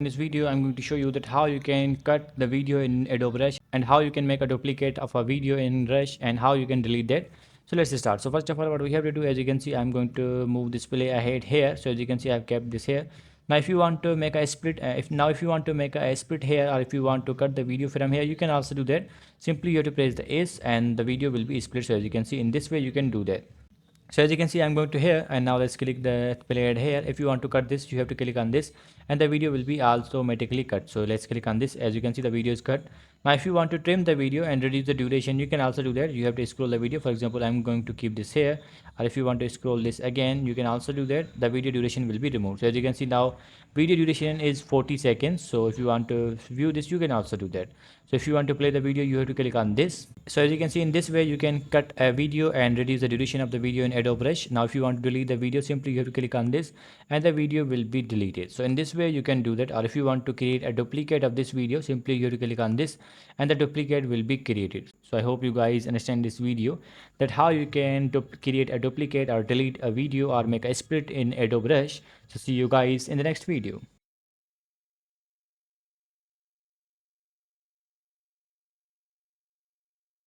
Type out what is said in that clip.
In this video, I'm going to show you that how you can cut the video in Adobe Rush and how you can make a duplicate of a video in Rush and how you can delete that. So let's start. So first of all, what we have to do, as you can see, I'm going to move display ahead here. So as you can see, I've kept this here. Now, if you want to make a split, if you want to make a split here, or if you want to cut the video from here, you can also do that. Simply you have to press the S and the video will be split. So as you can see, in this way you can do that. So as you can see, I'm going to here, and now let's click the play ad here. If you want to cut this, you have to click on this and the video will be also automatically cut. So let's click on this. As you can see, the video is cut. Now if you want to trim the video and reduce the duration, you can also do that. You have to scroll the video. For example, I'm going to keep this here, or if you want to scroll this again, you can also do that. The video duration will be removed. So as you can see, now video duration is 40 seconds. So if you want to view this, you can also do that. So if you want to play the video, you have to click on this. So as you can see, in this way you can cut a video and reduce the duration of the video in Adobe Rush. Now if you want to delete the video, simply you have to click on this and the video will be deleted. So in this way you can do that. Or if you want to create a duplicate of this video, simply you have to click on this and the duplicate will be created. So I hope you guys understand this video, that how you can create a duplicate or delete a video or make a split in Adobe Rush. So see you guys in the next video.